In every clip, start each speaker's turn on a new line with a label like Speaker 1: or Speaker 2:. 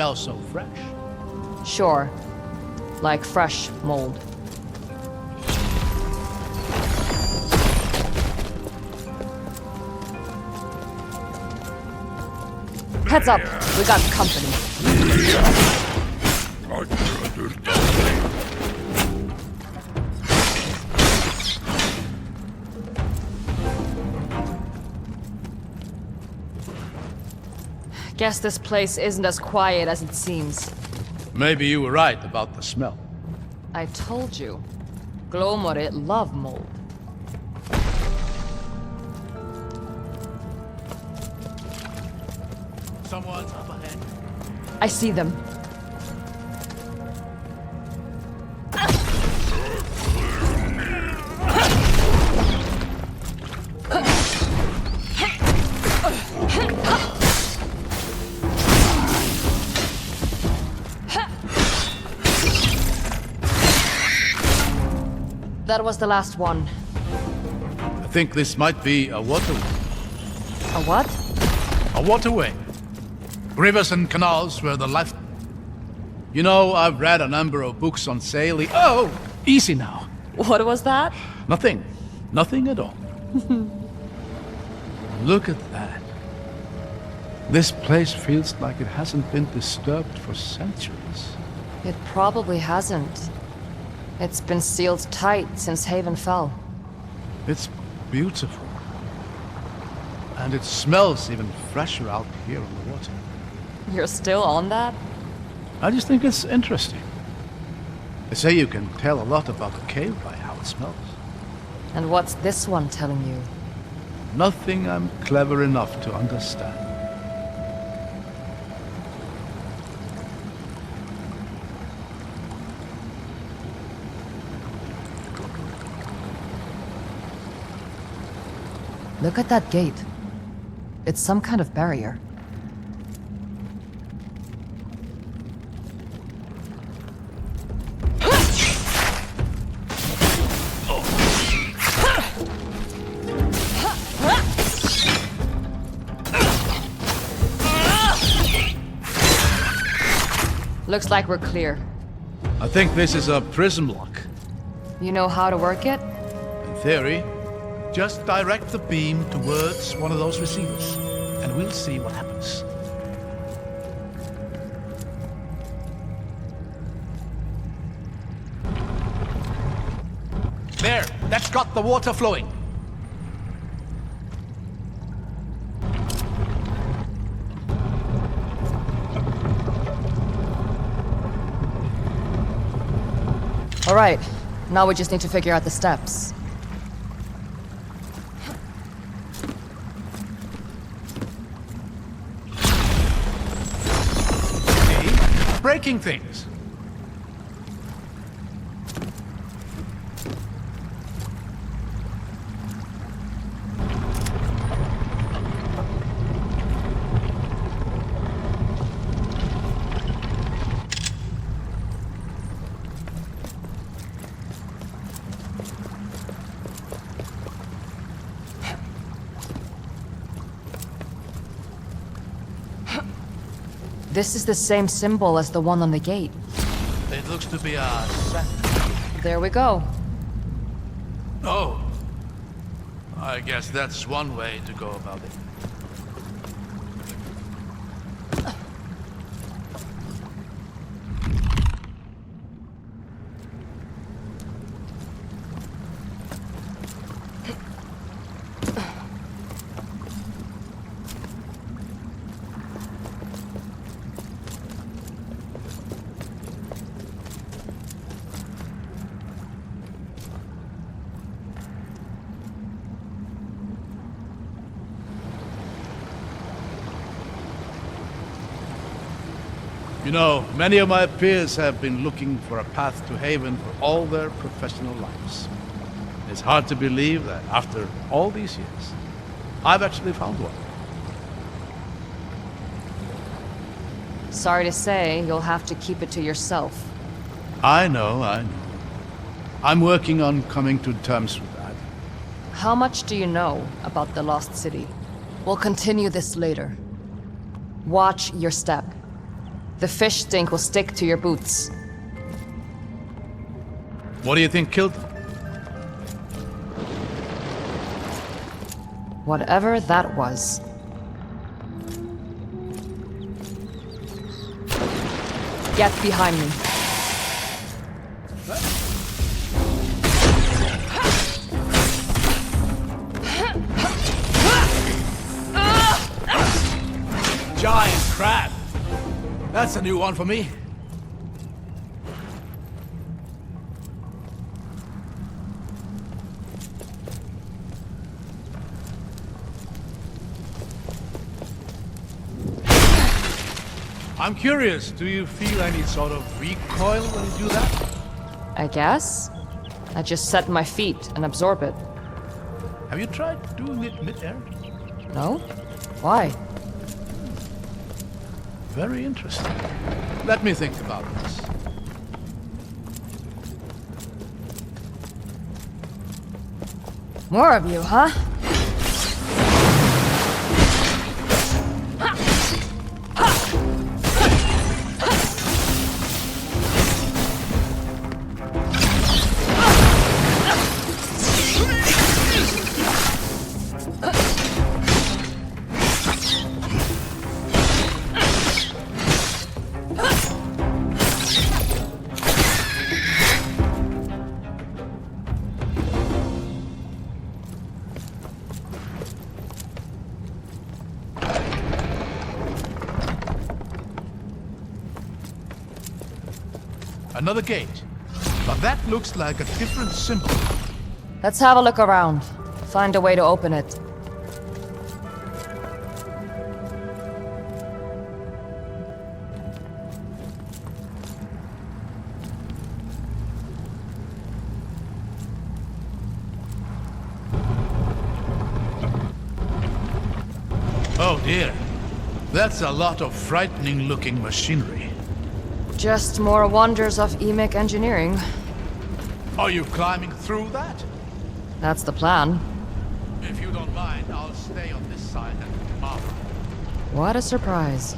Speaker 1: smells so fresh.
Speaker 2: Sure. Like fresh mold. Heads up, we got company. Guess this place isn't as quiet as it seems.
Speaker 1: Maybe you were right about the smell.
Speaker 2: I told you. Glomore love mold.
Speaker 1: Someone's up ahead.
Speaker 2: I see them. That was the last one.
Speaker 1: I think this might be a waterway.
Speaker 2: A what?
Speaker 1: A waterway. Rivers and canals were the life... You know, I've read a number of books on sailing. Oh, easy now.
Speaker 2: What was that?
Speaker 1: Nothing. Nothing at all. Look at that. This place feels like it hasn't been disturbed for centuries.
Speaker 2: It probably hasn't. It's been sealed tight since Haven fell.
Speaker 1: It's beautiful. And it smells even fresher out here on the water.
Speaker 2: You're still on that?
Speaker 1: I just think it's interesting. They say you can tell a lot about a cave by how it smells.
Speaker 2: And what's this one telling you?
Speaker 1: Nothing I'm clever enough to understand.
Speaker 2: Look at that gate. It's some kind of barrier. Looks like we're clear.
Speaker 1: I think this is a prism lock.
Speaker 2: You know how to work it?
Speaker 1: In theory, just direct the beam towards one of those receivers, and we'll see what happens. There, that's got the water flowing.
Speaker 2: All right, now we just need to figure out the steps.
Speaker 1: See? Breaking things.
Speaker 2: This is the same symbol as the one on the gate.
Speaker 1: It looks to be a set.
Speaker 2: There we go.
Speaker 1: Oh. I guess that's one way to go about it. You know, many of my peers have been looking for a path to Haven for all their professional lives. It's hard to believe that after all these years, I've actually found one.
Speaker 2: Sorry to say, you'll have to keep it to yourself.
Speaker 1: I know. I'm working on coming to terms with that.
Speaker 2: How much do you know about the Lost City? We'll continue this later. Watch your step. The fish stink will stick to your boots.
Speaker 1: What do you think killed them?
Speaker 2: Whatever that was. Get behind me.
Speaker 1: Giant crab! That's a new one for me. I'm curious, do you feel any sort of recoil when you do that?
Speaker 2: I guess. I just set my feet and absorb it.
Speaker 1: Have you tried doing it mid-air?
Speaker 2: No? Why?
Speaker 1: Very interesting. Let me think about this.
Speaker 2: More of you, huh?
Speaker 1: Another gate. But that looks like a different symbol.
Speaker 2: Let's have a look around. Find a way to open it.
Speaker 1: Oh dear. That's a lot of frightening looking machinery.
Speaker 2: Just more wonders of EMIC engineering.
Speaker 1: Are you climbing through that?
Speaker 2: That's the plan.
Speaker 1: If you don't mind, I'll stay on this side and marvel.
Speaker 2: What a surprise.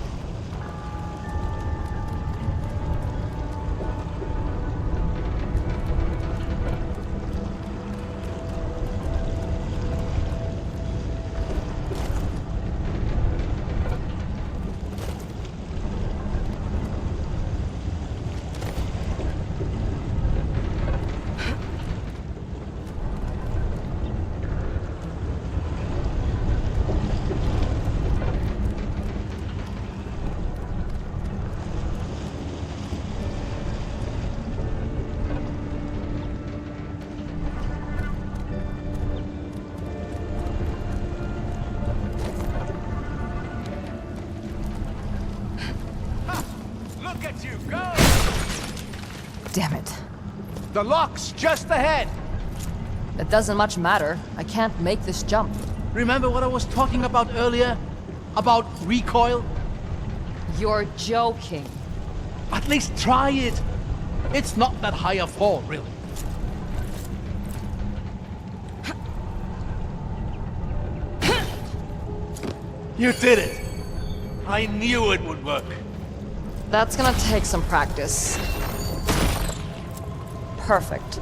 Speaker 1: Look at you go!
Speaker 2: Damn it.
Speaker 1: The lock's just ahead!
Speaker 2: It doesn't much matter. I can't make this jump.
Speaker 1: Remember what I was talking about earlier? About recoil?
Speaker 2: You're joking.
Speaker 1: At least try it! It's not that high a fall, really. You did it! I knew it would work.
Speaker 2: That's gonna take some practice. Perfect.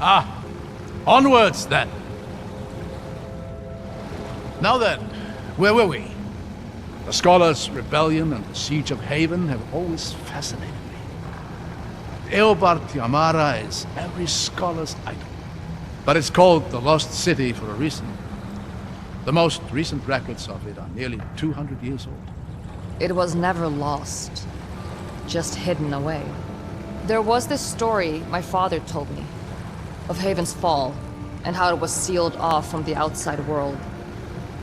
Speaker 1: Ah, onwards then. Now then, where were we? The Scholars' Rebellion and the Siege of Haven have always fascinated me. Eobard Yamara is every scholar's idol. But it's called the Lost City for a reason. The most recent records of it are nearly 200 years old.
Speaker 2: It was never lost. Just hidden away. There was this story my father told me. Of Haven's fall, and how it was sealed off from the outside world.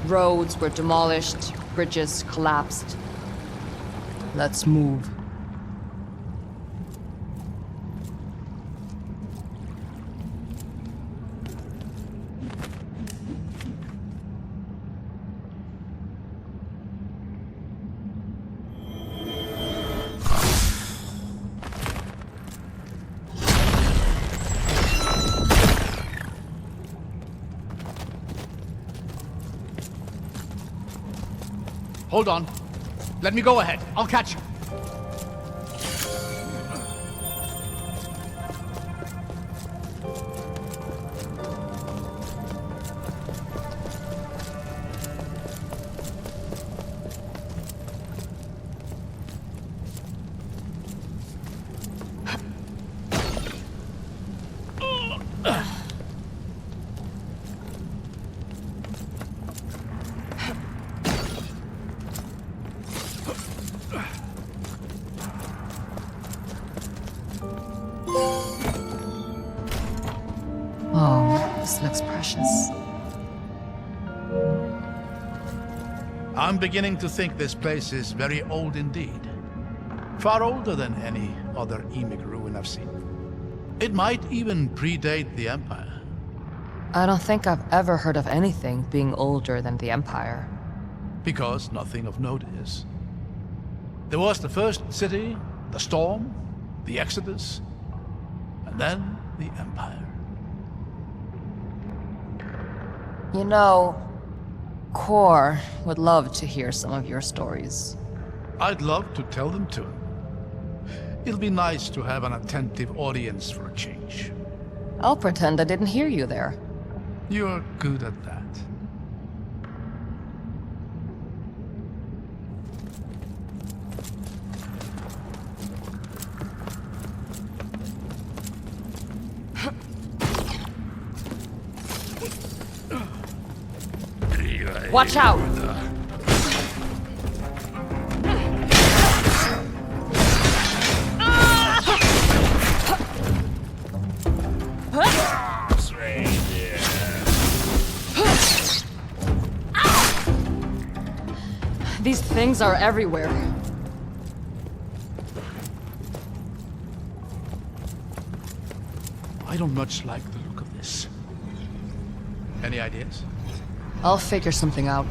Speaker 2: Roads were demolished, bridges collapsed. Let's move.
Speaker 1: Hold on. Let me go ahead. I'll catch you.
Speaker 2: Oh, this looks precious.
Speaker 1: I'm beginning to think this place is very old indeed. Far older than any other Emic ruin I've seen. It might even predate the Empire.
Speaker 2: I don't think I've ever heard of anything being older than the Empire.
Speaker 1: Because nothing of note is. There was the first city, the storm, the Exodus, and then the Empire.
Speaker 2: You know, Kor would love to hear some of your stories.
Speaker 1: I'd love to tell them to him. It'll be nice to have an attentive audience for a change.
Speaker 2: I'll pretend I didn't hear you there.
Speaker 1: You're good at that.
Speaker 2: Watch out! These things are everywhere.
Speaker 1: I don't much like the look of this. Any ideas?
Speaker 2: I'll figure something out.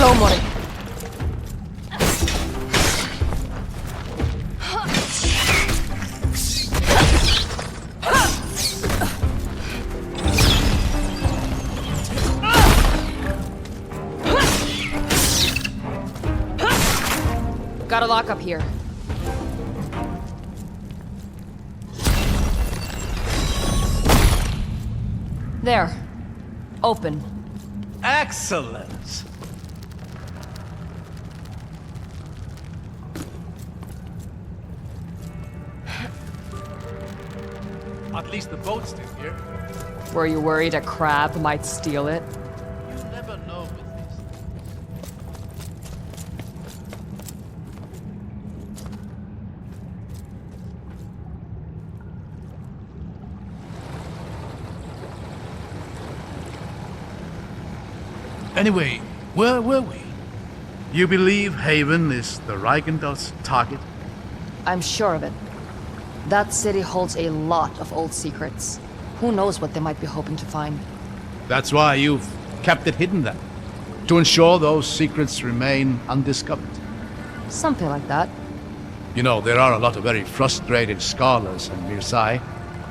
Speaker 2: Hello, Mori. Got a lock up here. There. Open.
Speaker 1: Excellent! At least the boat's still here.
Speaker 2: Were you worried a crab might steal it?
Speaker 1: You never know with these things. Anyway, where were we? You believe Haven is the Reichendel's target?
Speaker 2: I'm sure of it. That city holds a lot of old secrets. Who knows what they might be hoping to find?
Speaker 1: That's why you've kept it hidden then. To ensure those secrets remain undiscovered.
Speaker 2: Something like that.
Speaker 1: You know, there are a lot of very frustrated scholars in Mirsai.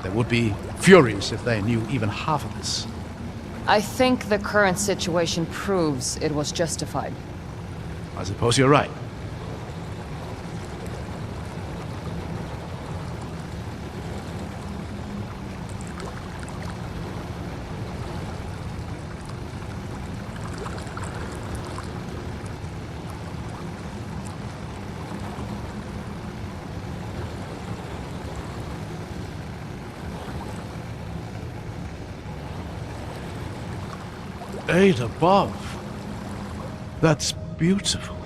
Speaker 1: They would be furious if they knew even half of this.
Speaker 2: I think the current situation proves it was justified.
Speaker 1: I suppose you're right. 8 above. That's beautiful.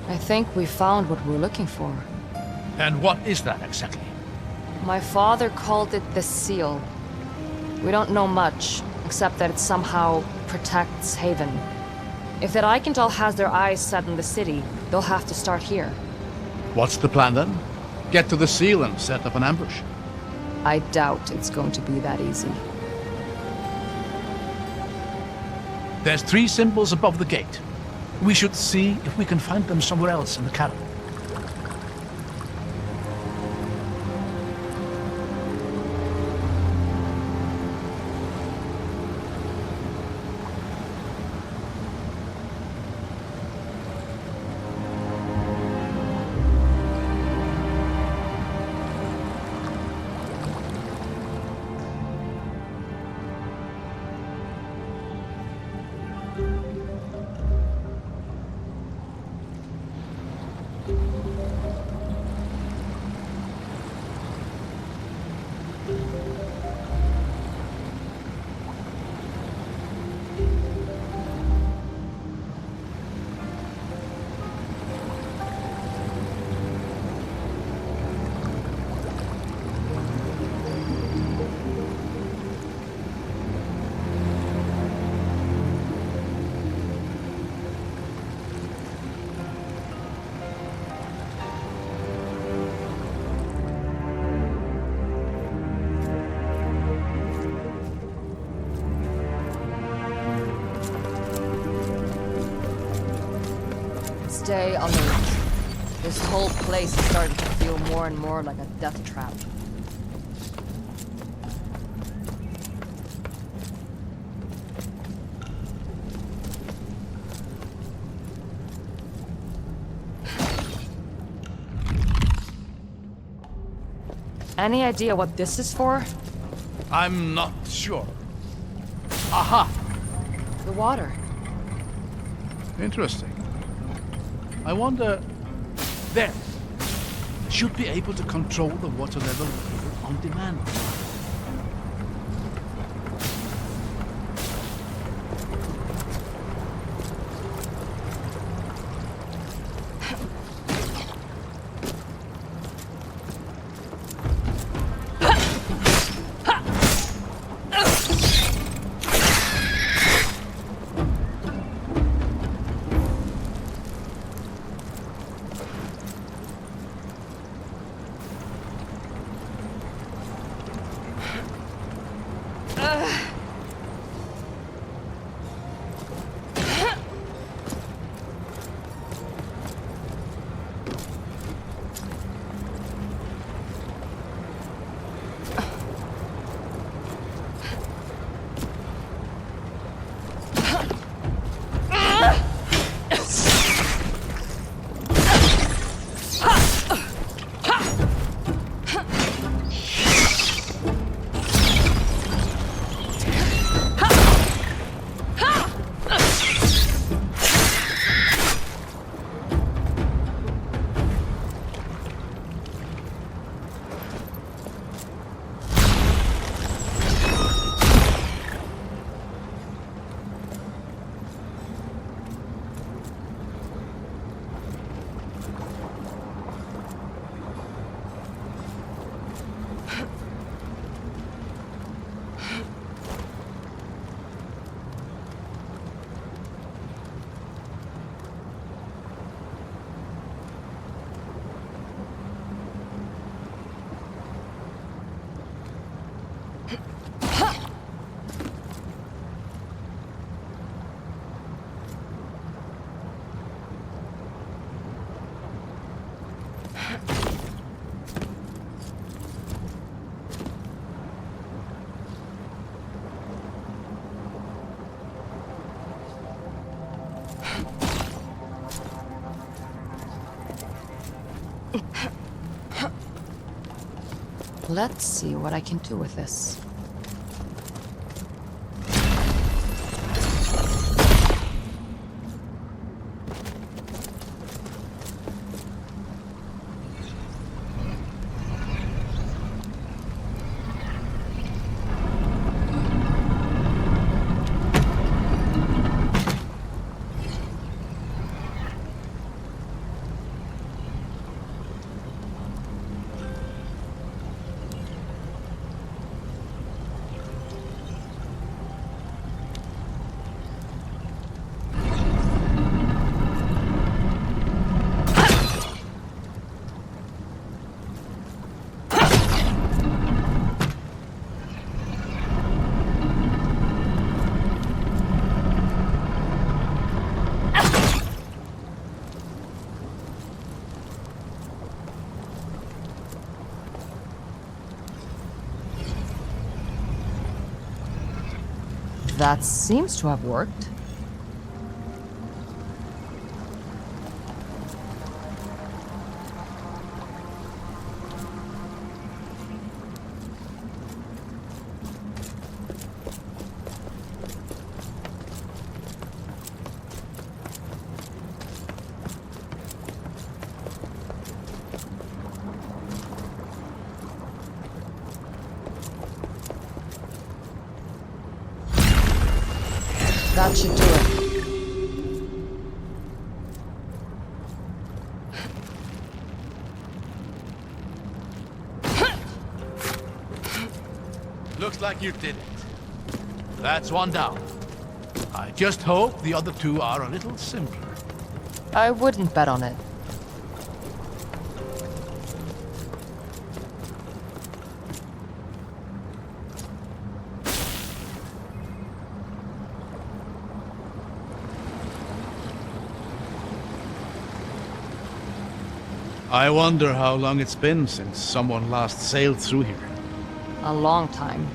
Speaker 2: I think we found what we're looking for.
Speaker 1: And what is that exactly?
Speaker 2: My father called it the Seal. We don't know much, except that it somehow protects Haven. If that Eichenthal has their eyes set on the city, they'll have to start here.
Speaker 1: What's the plan then? Get to the seal and set up an ambush.
Speaker 2: I doubt it's going to be that easy.
Speaker 1: There's 3 symbols above the gate. We should see if we can find them somewhere else in the cabin.
Speaker 2: Stay alert. This whole place is starting to feel more and more like a death trap. Any idea what this is for?
Speaker 1: I'm not sure. Aha!
Speaker 2: The water.
Speaker 1: Interesting. I wonder... There! Should be able to control the water level on demand.
Speaker 2: Let's see what I can do with this. That seems to have worked. That should do it.
Speaker 1: Looks like you did it. That's one down. I just hope the other two are a little simpler.
Speaker 2: I wouldn't bet on it.
Speaker 1: I wonder how long it's been since someone last sailed through here.
Speaker 2: A long time.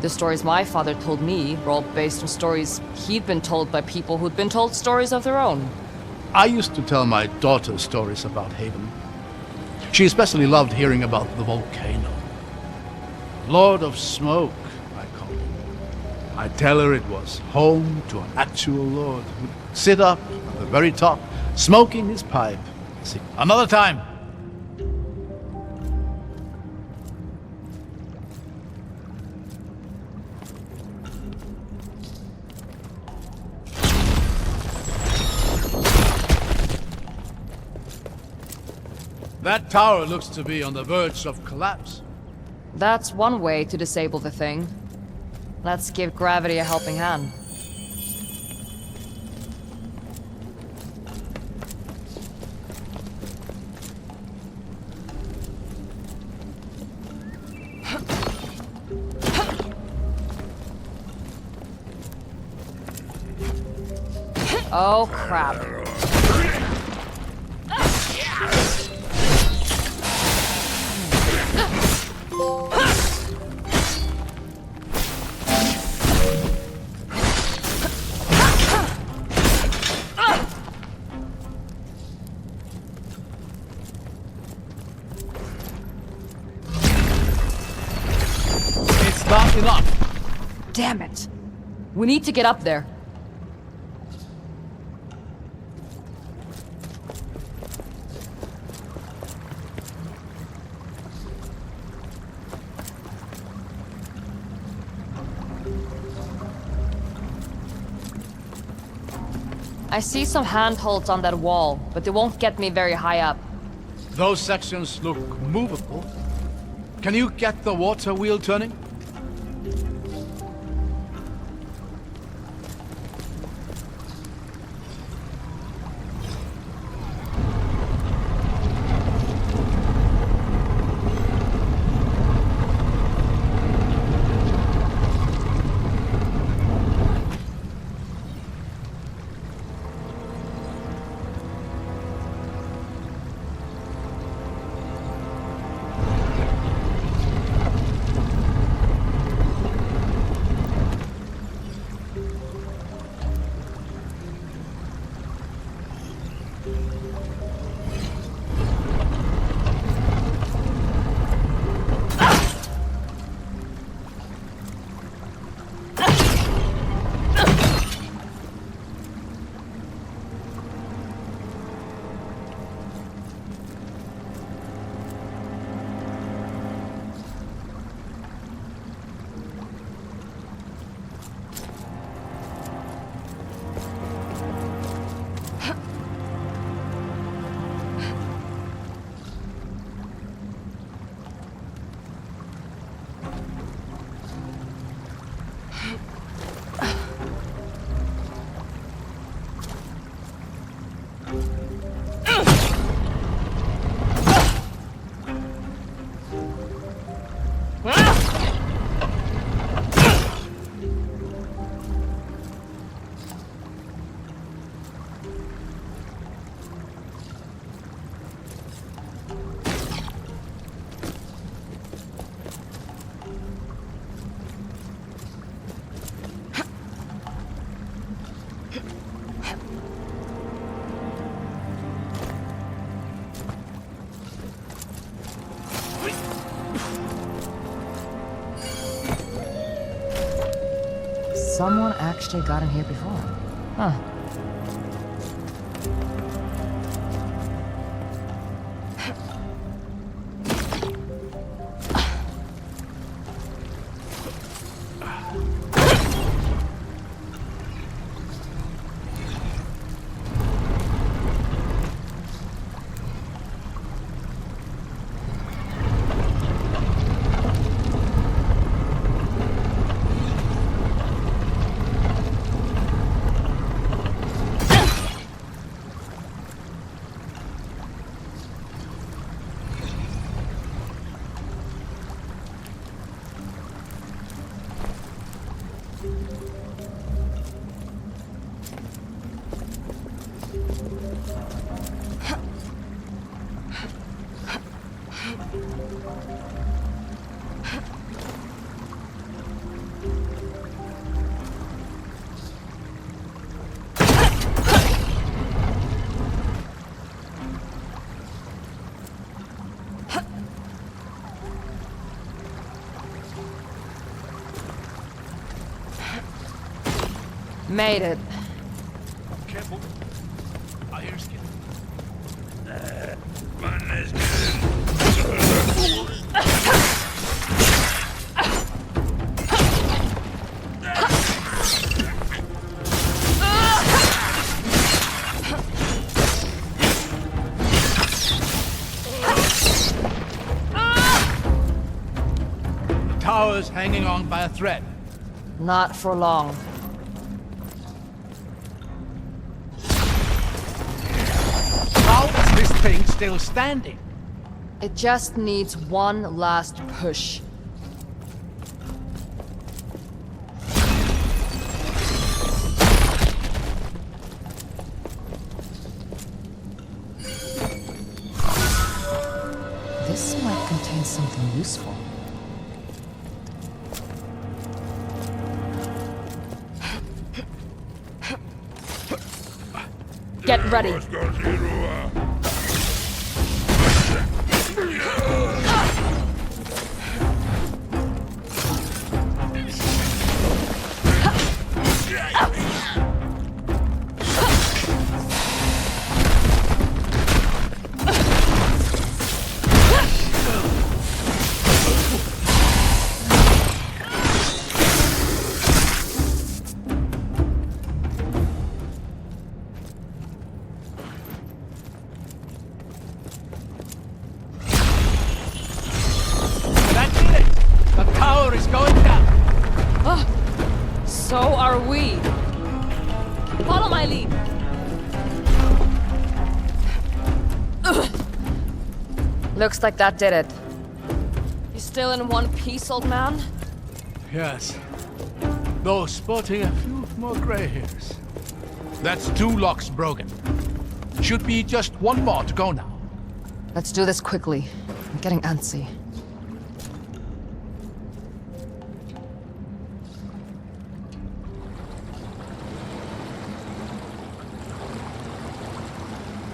Speaker 2: The stories my father told me were all based on stories he'd been told by people who'd been told stories of their own.
Speaker 1: I used to tell my daughter stories about Haven. She especially loved hearing about the volcano. Lord of Smoke, I called him. I'd tell her it was home to an actual lord who'd sit up at the very top, smoking his pipe. Another time. That tower looks to be on the verge of collapse.
Speaker 2: That's one way to disable the thing. Let's give gravity a helping hand. Oh, crap.
Speaker 1: It's not enough.
Speaker 2: Damn it. We need to get up there. I see some handholds on that wall, but they won't get me very high up.
Speaker 1: Those sections look movable. Can you get the water wheel turning?
Speaker 2: someone actually got in here before. Huh. Made it.
Speaker 1: Careful. I hear skin. The tower's hanging on by a thread.
Speaker 2: Not for long.
Speaker 1: How is this thing still standing?
Speaker 2: It just needs one last push. This might contain something useful. Get ready. So are we. Follow my lead. Looks like that did it. You still in one piece, old man?
Speaker 1: Yes. Though sporting a few more gray hairs. That's 2 locks broken. Should be just 1 more to go now.
Speaker 2: Let's do this quickly. I'm getting antsy.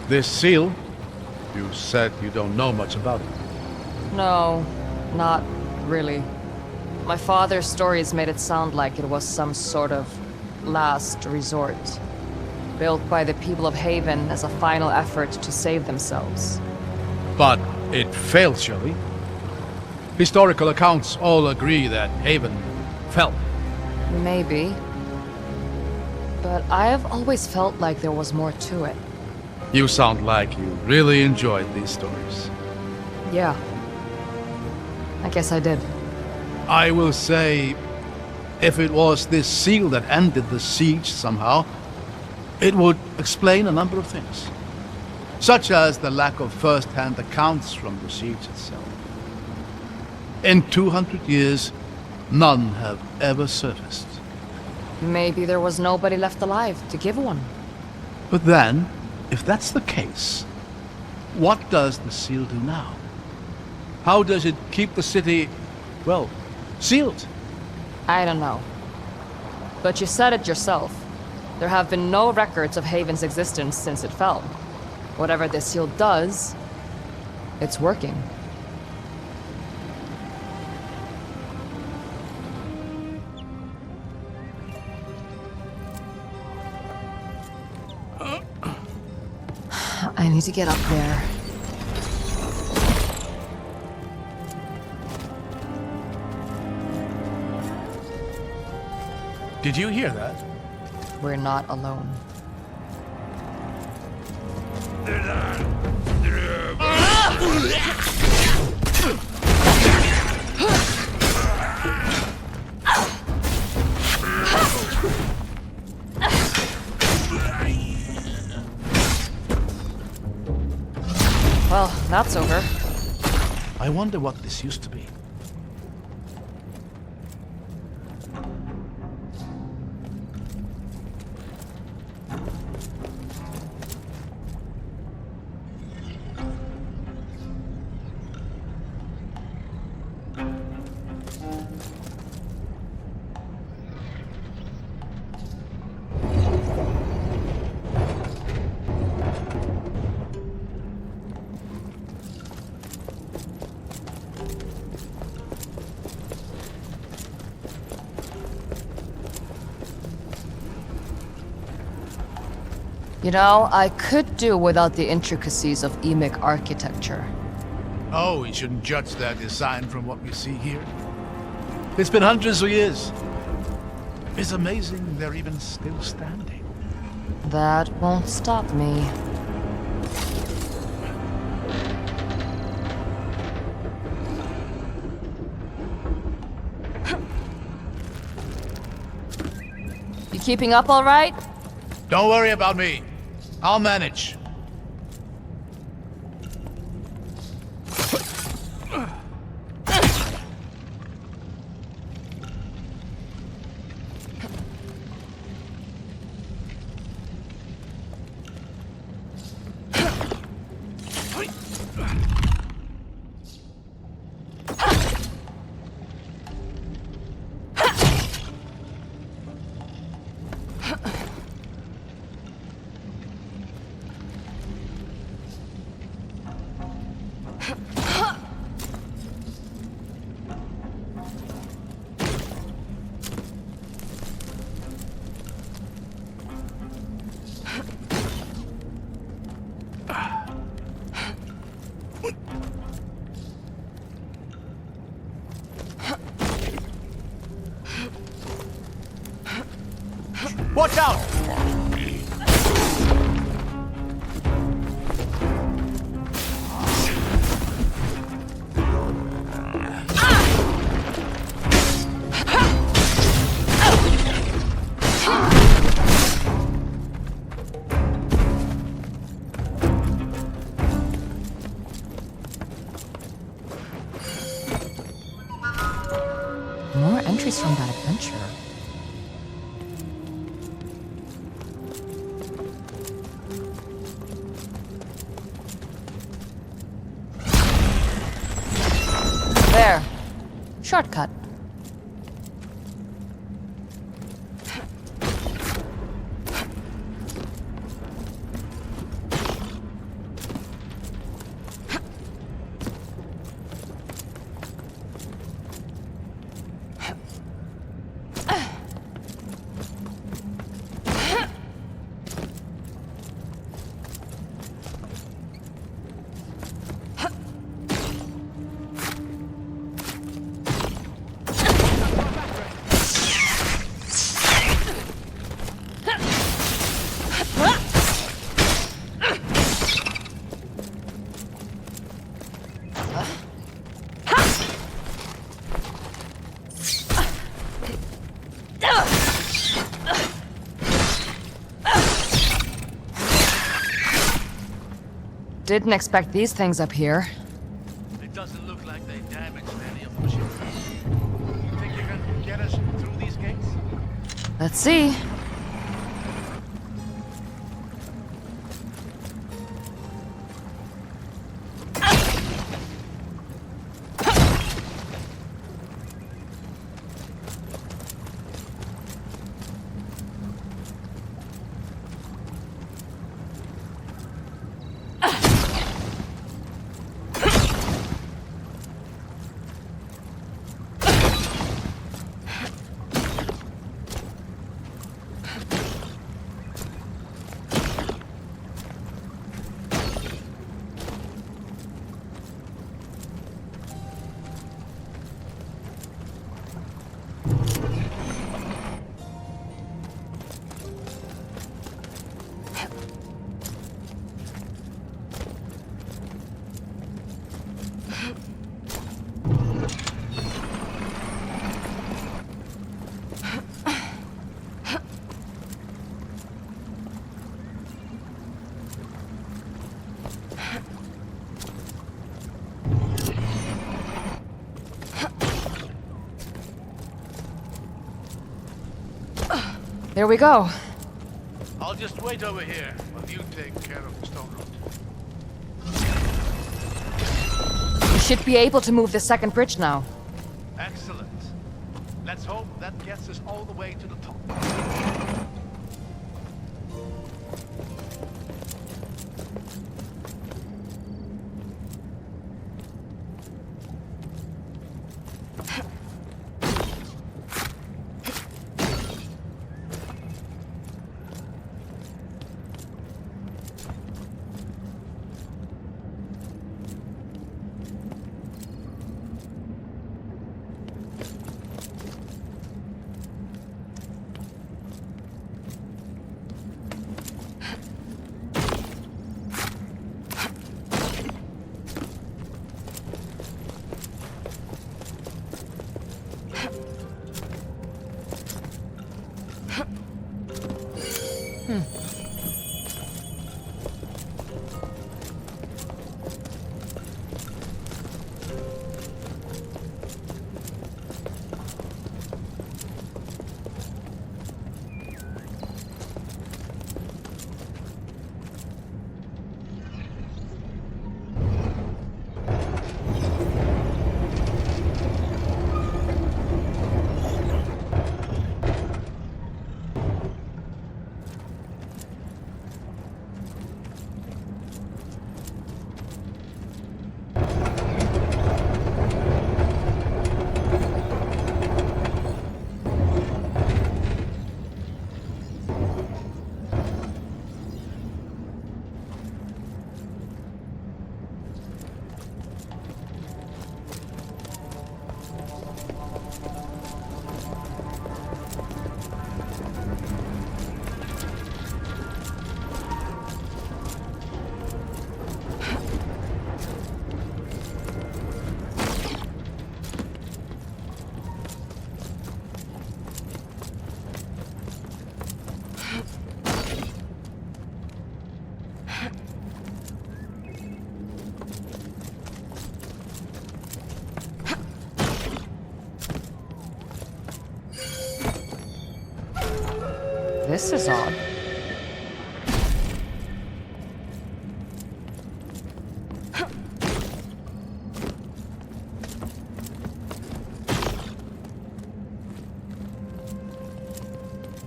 Speaker 1: This seal, you said you don't know much about it.
Speaker 2: No, not really. My father's stories made it sound like it was some sort of last resort, built by the people of Haven as a final effort to save themselves.
Speaker 1: But it failed, surely? Historical accounts all agree that Haven fell.
Speaker 2: Maybe. But I have always felt like there was more to it.
Speaker 1: You sound like you really enjoyed these stories.
Speaker 2: Yeah. I guess I did.
Speaker 1: I will say, if it was this seal that ended the siege somehow, it would explain a number of things. Such as the lack of first-hand accounts from the siege itself. In 200 years, none have ever surfaced.
Speaker 2: Maybe there was nobody left alive to give one.
Speaker 1: But then, if that's the case, what does the seal do now? How does it keep the city, well, sealed?
Speaker 2: I don't know. But you said it yourself. There have been no records of Haven's existence since it fell. Whatever this seal does, it's working. I need to get up there.
Speaker 1: Did you hear that?
Speaker 2: We're not alone. Well, that's over.
Speaker 1: I wonder what this used to be.
Speaker 2: You know, I could do without the intricacies of Emic architecture.
Speaker 1: Oh, we shouldn't judge their design from what we see here. It's been hundreds of years. It's amazing they're even still standing.
Speaker 2: That won't stop me. You keeping up all right?
Speaker 1: Don't worry about me. I'll manage. Watch out!
Speaker 2: More entries from that adventure. There. Shortcut. Didn't expect these things up here.
Speaker 1: It doesn't look like they damaged any of the machines. You think you can get us through these gates?
Speaker 2: Let's see. Here we go.
Speaker 1: I'll just wait over here while you take care of the stone road.
Speaker 2: We should be able to move the second bridge now.
Speaker 1: Excellent. Let's hope that gets us all the way to the top.
Speaker 2: This is odd.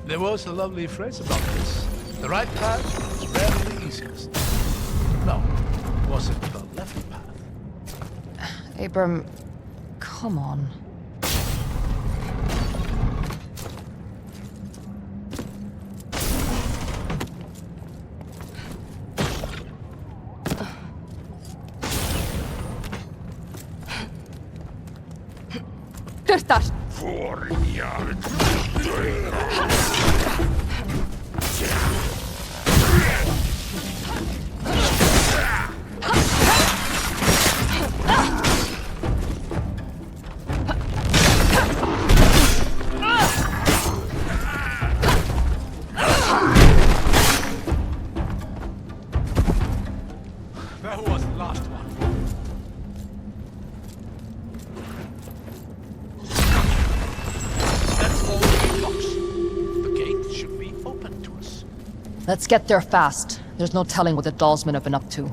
Speaker 1: There was a lovely phrase about this. The right path is rarely the easiest. No, was it the left path?
Speaker 2: Abram, come on. Kyrtar!
Speaker 1: That was the last one. That's all the blocks. The gate should be open to us.
Speaker 2: Let's get there fast. There's no telling what the Dalsmen have been up to.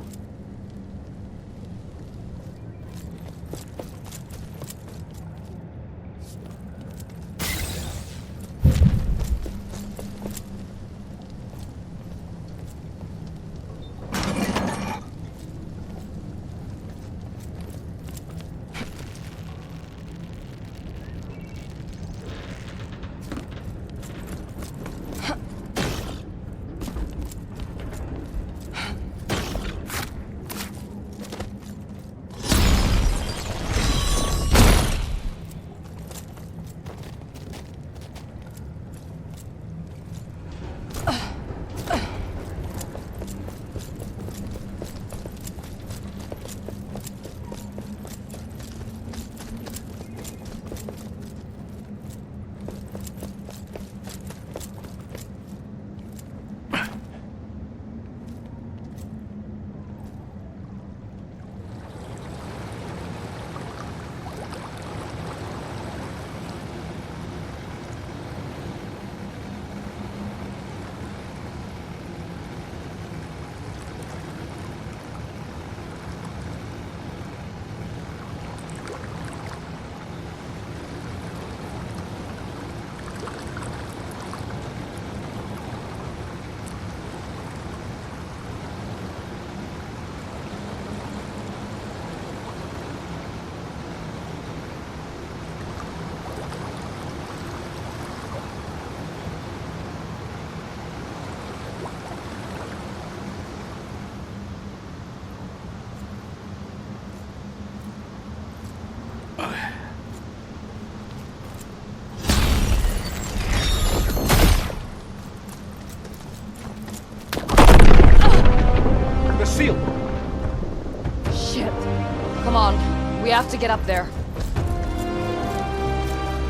Speaker 2: have to get up there.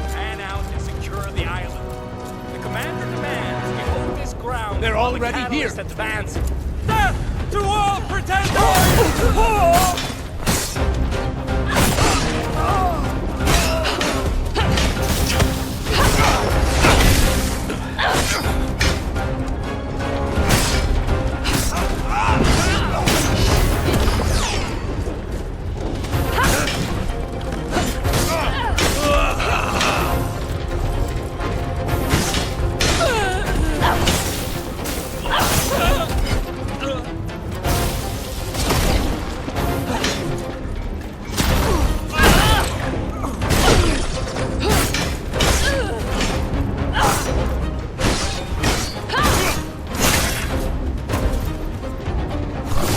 Speaker 3: Pan out and secure the island. The commander demands we hold this ground.
Speaker 1: They're
Speaker 3: while the
Speaker 1: already here.
Speaker 3: catalyst advance. Death to all pretenders!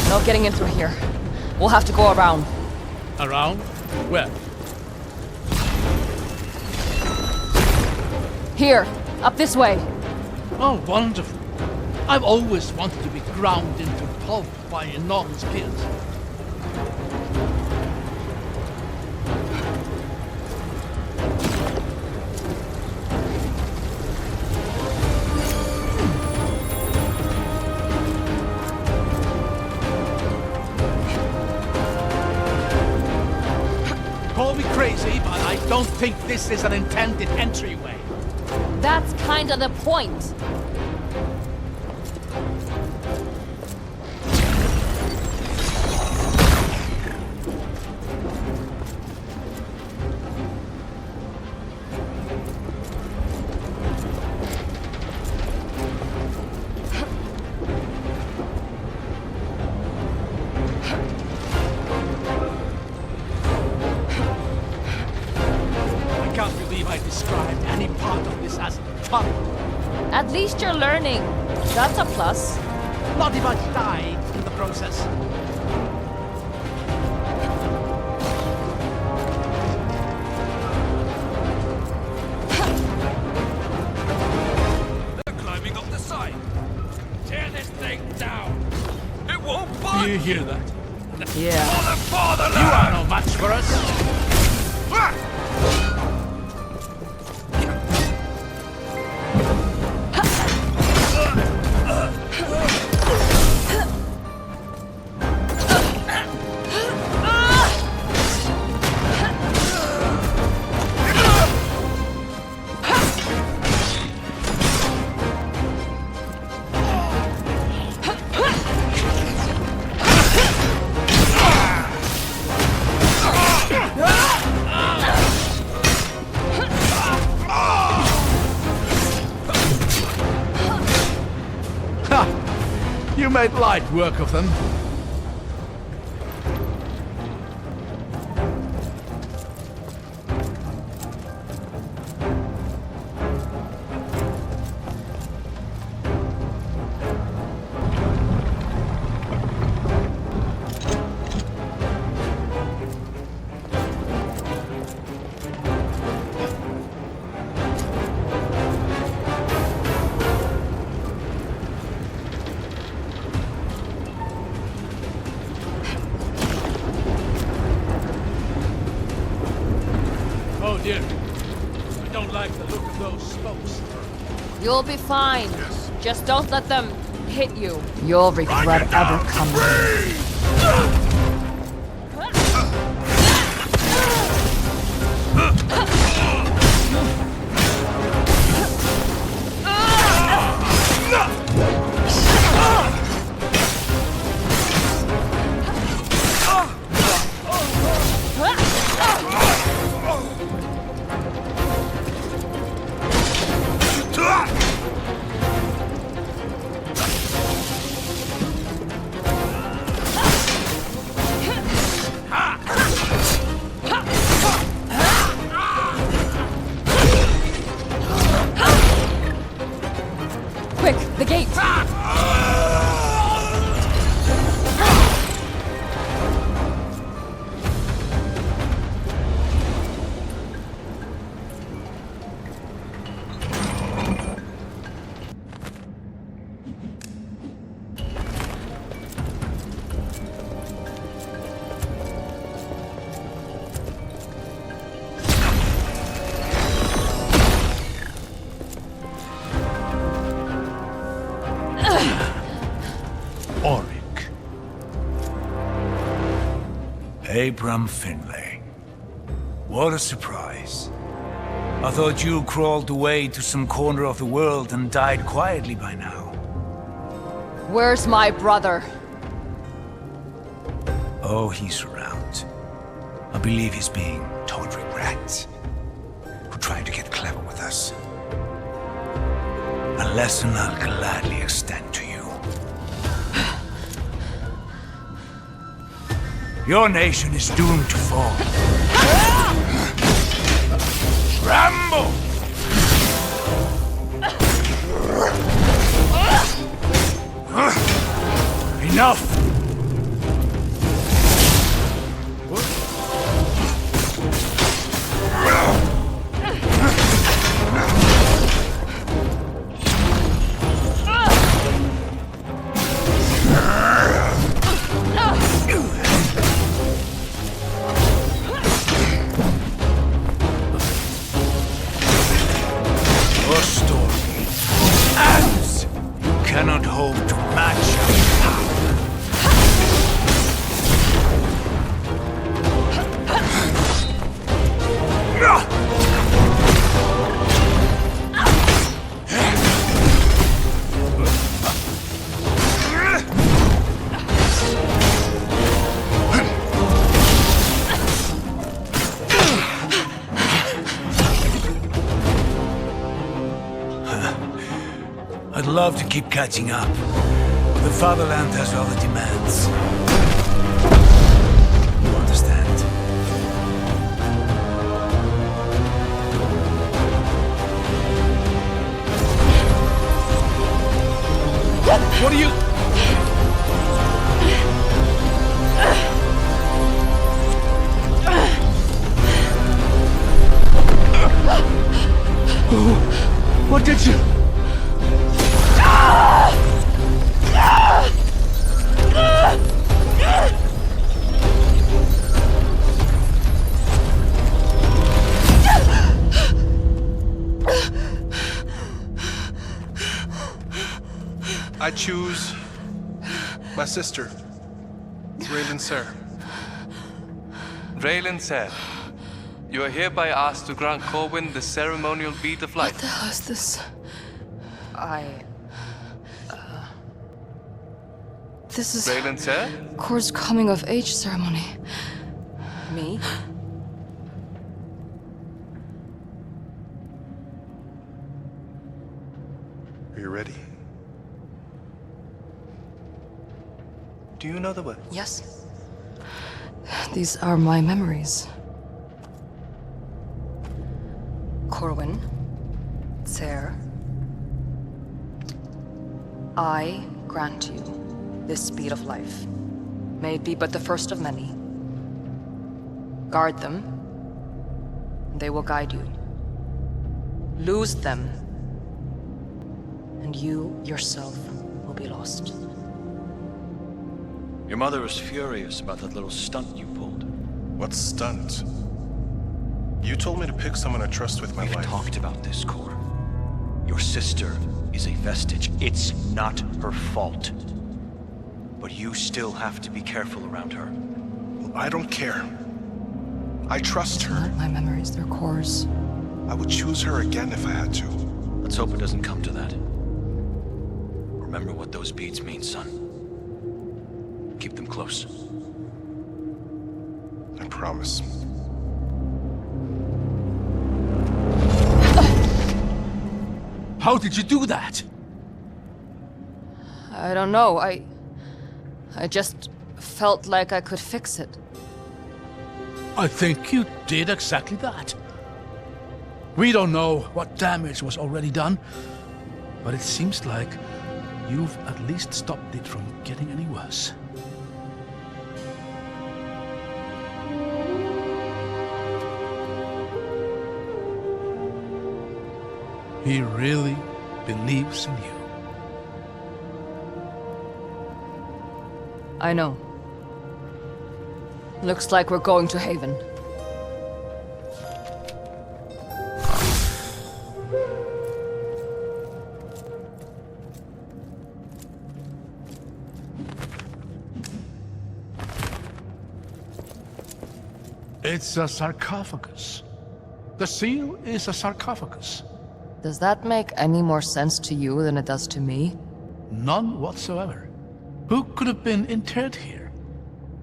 Speaker 2: No getting in through here. We'll have to go around.
Speaker 1: Around? Where?
Speaker 2: Here, up this way.
Speaker 1: Oh, wonderful. I've always wanted to be ground into pulp by enormous peers. Call me crazy, but I don't think this is an intended entryway.
Speaker 2: That's kinda the point.
Speaker 1: I can't believe I described any part of this as fun.
Speaker 2: At least you're learning. That's a plus.
Speaker 1: Not if I die in the process.
Speaker 3: They're climbing up the side. Tear this thing down. It won't budge.
Speaker 1: You hear that?
Speaker 2: Yeah.
Speaker 3: For the fatherland!
Speaker 1: You are no match for us. You made light work of them. Oh dear. I don't like the look of those smokes.
Speaker 2: You'll be fine. Just don't let them hit you. You'll regret ever coming here.
Speaker 4: Abram Finlay. What a surprise. I thought you crawled away to some corner of the world and died quietly by now.
Speaker 2: Where's my brother?
Speaker 4: Oh, he's around. I believe he's being tawdry rat who tried to get clever with us. A lesson I'll gladly extend to you. Your nation is doomed to fall. Rambo! Enough! Your story ends. You cannot hope to match our power. I'd love to keep catching up. The fatherland has other demands. You understand?
Speaker 1: What are you... What did you...
Speaker 5: I choose my sister, Raylan Ser.
Speaker 6: Raylan said, "You are hereby asked to grant Corwin the ceremonial bead of life."
Speaker 2: What the hell is this? This is
Speaker 6: Raylan said,
Speaker 2: Kor's coming of age ceremony. Me?
Speaker 5: Are you ready?
Speaker 6: "Do you know the words?"
Speaker 2: Yes. These are my memories. Corwin, Ser, I grant you this speed of life. May it be but the first of many. Guard them, and they will guide you. Lose them, and you yourself will be lost.
Speaker 7: Your mother was furious about that little stunt you pulled.
Speaker 5: What stunt? You told me to pick someone I trust with my
Speaker 7: We've
Speaker 5: life.
Speaker 7: talked about this, Cor. Your sister is a vestige. It's not her fault. But you still have to be careful around her.
Speaker 5: Well, I don't care. I trust her.
Speaker 2: Not my memories, they're Kor's.
Speaker 5: I would choose her again if I had to.
Speaker 7: Let's hope it doesn't come to that. Remember what those beads mean, son. Keep them close.
Speaker 5: I promise.
Speaker 1: How did you do that?
Speaker 2: I don't know, I just felt like I could fix it.
Speaker 1: I think you did exactly that. We don't know what damage was already done, but it seems like you've at least stopped it from getting any worse. He really believes in you.
Speaker 2: I know. Looks like we're going to Haven.
Speaker 1: It's a sarcophagus. The seal is a sarcophagus.
Speaker 2: Does that make any more sense to you than it does to me?
Speaker 1: None whatsoever. Who could have been interred here?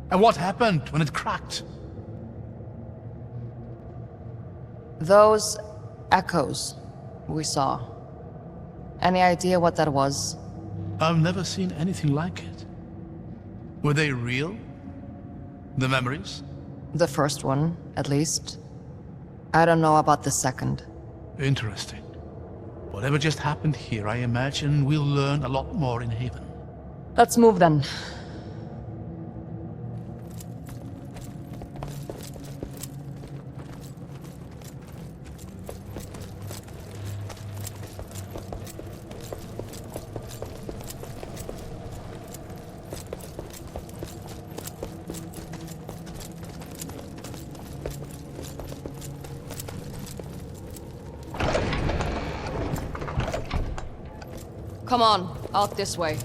Speaker 1: And what happened when it cracked?
Speaker 2: Those echoes we saw. Any idea what that was?
Speaker 1: I've never seen anything like it. Were they real? The memories?
Speaker 2: The first one, at least. I don't know about the second.
Speaker 1: Interesting. Whatever just happened here, I imagine we'll learn a lot more in Haven.
Speaker 2: Let's move then. Come on, out this way.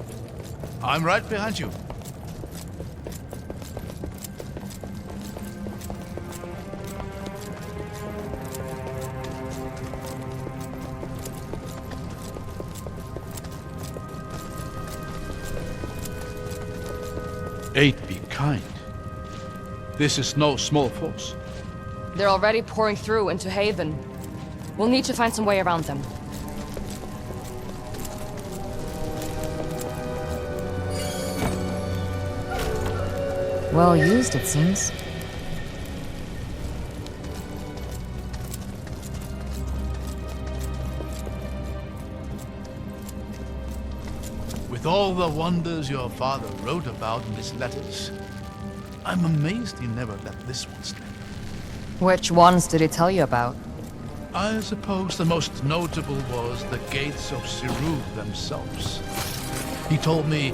Speaker 1: I'm right behind you. Eight be kind. This is no small force.
Speaker 2: They're already pouring through into Haven. We'll need to find some way around them. Well used, it seems.
Speaker 1: With all the wonders your father wrote about in his letters, I'm amazed he never let this one slip.
Speaker 2: Which ones did he tell you about?
Speaker 1: I suppose the most notable was the gates of Siru themselves. He told me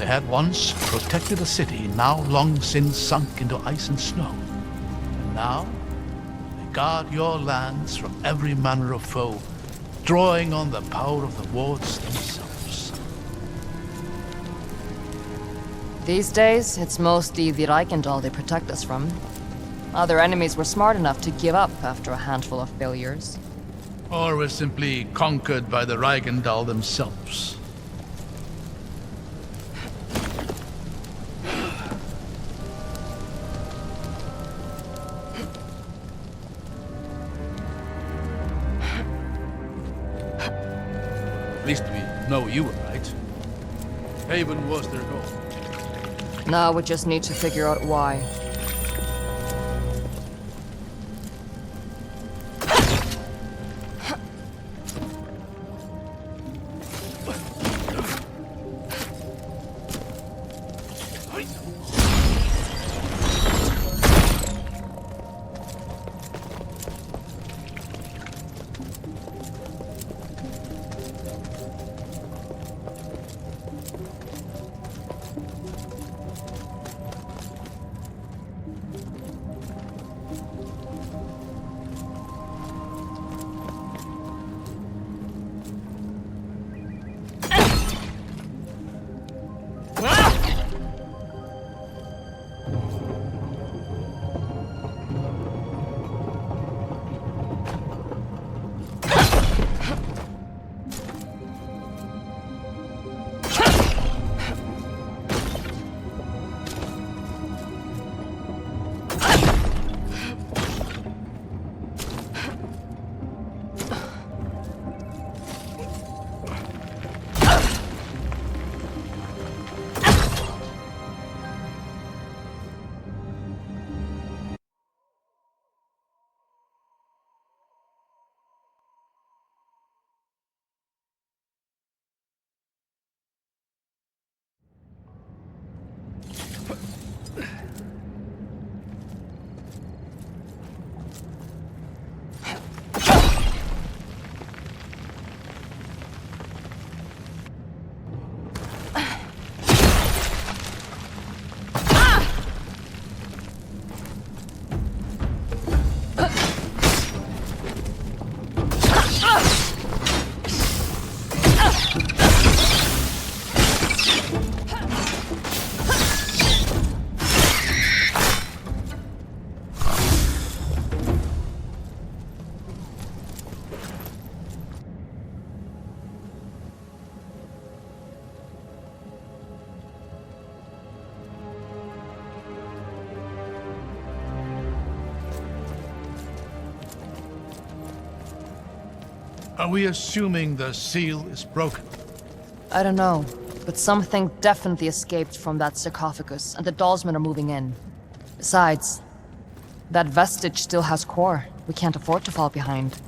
Speaker 1: they had once protected a city now long since sunk into ice and snow. And now, they guard your lands from every manner of foe, drawing on the power of the wards themselves.
Speaker 2: These days, it's mostly the Reichendahl they protect us from. Other enemies were smart enough to give up after a handful of failures.
Speaker 1: Or were simply conquered by the Reichendahl themselves. At least we know you were right. Haven was their goal.
Speaker 2: Now we just need to figure out why.
Speaker 1: Are we assuming the seal is broken?
Speaker 2: I don't know, but something definitely escaped from that sarcophagus, and the Dalsmen are moving in. Besides, that vestige still has core. We can't afford to fall behind.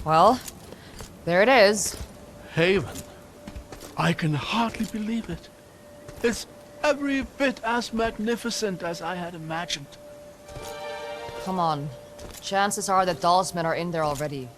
Speaker 2: Well, there it is.
Speaker 1: Haven. I can hardly believe it. It's every bit as magnificent as I had imagined.
Speaker 2: Come on. Chances are that Dalsmen are in there already.